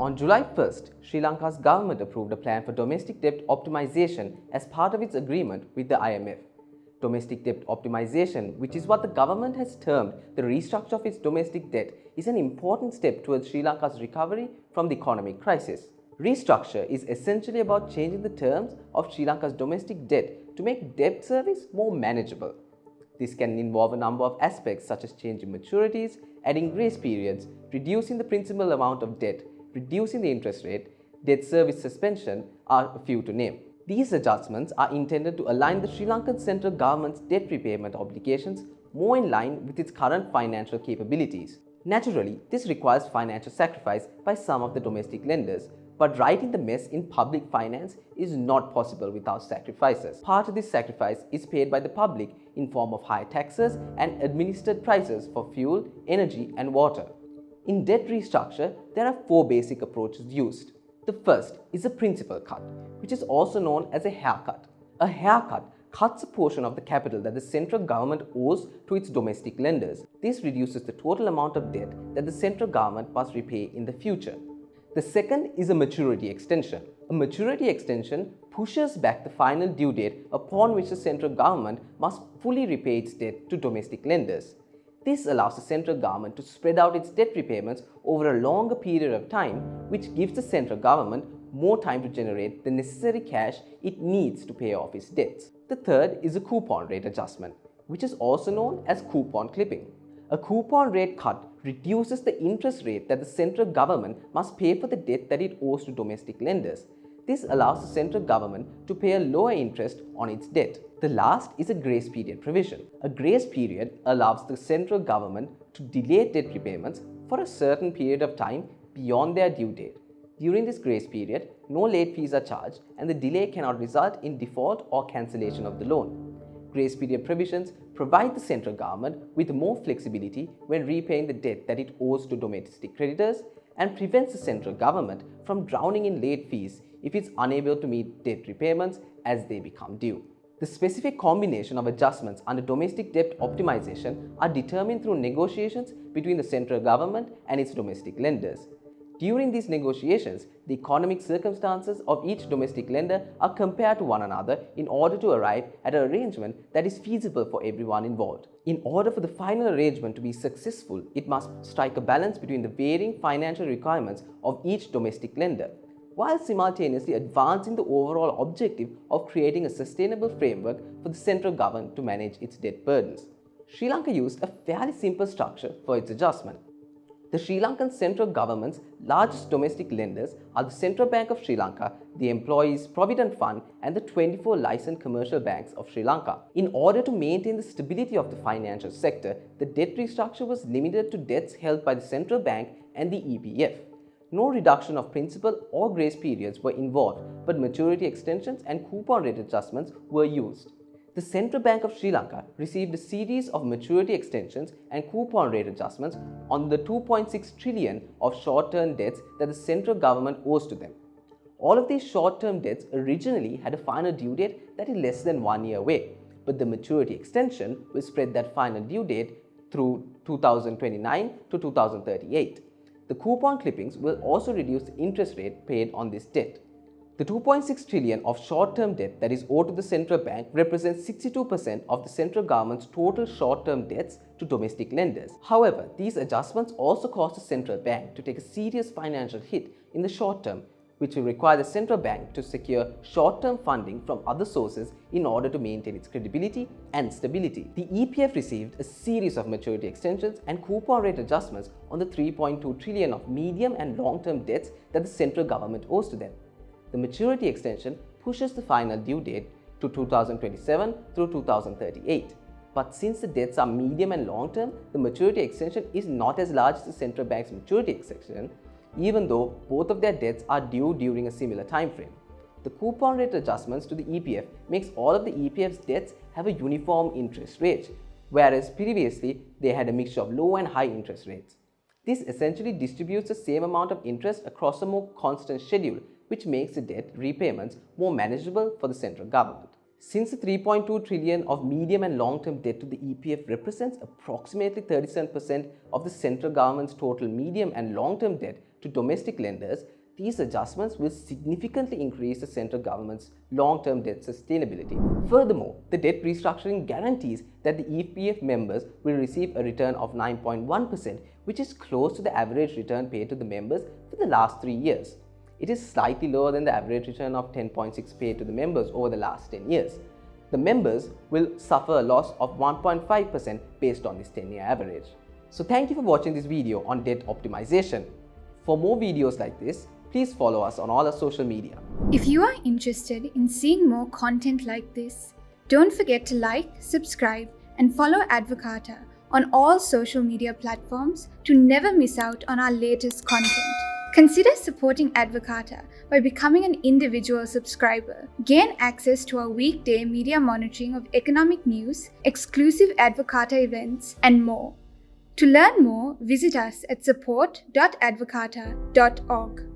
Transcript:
On July 1st, Sri Lanka's government approved a plan for domestic debt optimization as part of its agreement with the IMF. Domestic debt optimization, which is what the government has termed the restructure of its domestic debt, is an important step towards Sri Lanka's recovery from the economic crisis. Restructure is essentially about changing the terms of Sri Lanka's domestic debt to make debt service more manageable. This can involve a number of aspects such as changing maturities, adding grace periods, reducing the principal amount of debt, reducing the interest rate, debt service suspension are a few to name. These adjustments are intended to align the Sri Lankan central government's debt repayment obligations more in line with its current financial capabilities. Naturally, this requires financial sacrifice by some of the domestic lenders, but righting the mess in public finance is not possible without sacrifices. Part of this sacrifice is paid by the public in form of higher taxes and administered prices for fuel, energy and water. In debt restructure, there are four basic approaches used. The first is a principal cut, which is also known as a haircut. A haircut cuts a portion of the capital that the central government owes to its domestic lenders. This reduces the total amount of debt that the central government must repay in the future. The second is a maturity extension. A maturity extension pushes back the final due date upon which the central government must fully repay its debt to domestic lenders. This allows the central government to spread out its debt repayments over a longer period of time, which gives the central government more time to generate the necessary cash it needs to pay off its debts. The third is a coupon rate adjustment, which is also known as coupon clipping. A coupon rate cut reduces the interest rate that the central government must pay for the debt that it owes to domestic lenders. This allows the central government to pay a lower interest on its debt. The last is a grace period provision. A grace period allows the central government to delay debt repayments for a certain period of time beyond their due date. During this grace period, no late fees are charged and the delay cannot result in default or cancellation of the loan. Grace period provisions provide the central government with more flexibility when repaying the debt that it owes to domestic creditors and prevents the central government from drowning in late fees if it's unable to meet debt repayments as they become due. The specific combination of adjustments under domestic debt optimization are determined through negotiations between the central government and its domestic lenders. During these negotiations, the economic circumstances of each domestic lender are compared to one another in order to arrive at an arrangement that is feasible for everyone involved. In order for the final arrangement to be successful, it must strike a balance between the varying financial requirements of each domestic lender, while simultaneously advancing the overall objective of creating a sustainable framework for the central government to manage its debt burdens. Sri Lanka used a fairly simple structure for its adjustment. The Sri Lankan central government's largest domestic lenders are the Central Bank of Sri Lanka, the Employees Provident Fund and the 24 licensed commercial banks of Sri Lanka. In order to maintain the stability of the financial sector, the debt restructure was limited to debts held by the central bank and the EPF. No reduction of principal or grace periods were involved, but maturity extensions and coupon rate adjustments were used. The Central Bank of Sri Lanka received a series of maturity extensions and coupon rate adjustments on the 2.6 trillion of short-term debts that the central government owes to them. All of these short-term debts originally had a final due date that is less than 1 year away, but the maturity extension will spread that final due date through 2029 to 2038. The coupon clippings will also reduce the interest rate paid on this debt. The 2.6 trillion of short-term debt that is owed to the central bank represents 62% of the central government's total short-term debts to domestic lenders. However, these adjustments also cause the central bank to take a serious financial hit in the short term, which will require the central bank to secure short-term funding from other sources in order to maintain its credibility and stability. The EPF received a series of maturity extensions and coupon rate adjustments on the 3.2 trillion of medium and long-term debts that the central government owes to them. The maturity extension pushes the final due date to 2027 through 2038. But since the debts are medium and long term, the maturity extension is not as large as the central bank's maturity extension, even though both of their debts are due during a similar time frame. The coupon rate adjustments to the EPF makes all of the EPF's debts have a uniform interest rate, whereas previously they had a mixture of low and high interest rates. This essentially distributes the same amount of interest across a more constant schedule, which makes the debt repayments more manageable for the central government. Since the 3.2 trillion of medium and long-term debt to the EPF represents approximately 37% of the central government's total medium and long-term debt to domestic lenders, these adjustments will significantly increase the central government's long-term debt sustainability. Furthermore, the debt restructuring guarantees that the EPF members will receive a return of 9.1%, which is close to the average return paid to the members for the last 3 years. It is slightly lower than the average return of 10.6% paid to the members over the last 10 years. The members will suffer a loss of 1.5% based on this 10-year average. So thank you for watching this video on debt optimization. For more videos like this, please follow us on all our social media. If you are interested in seeing more content like this, don't forget to like, subscribe, and follow Advocata on all social media platforms to never miss out on our latest content. Consider supporting Advocata by becoming an individual subscriber. Gain access to our weekday media monitoring of economic news, exclusive Advocata events, and more. To learn more, visit us at support.advocata.org.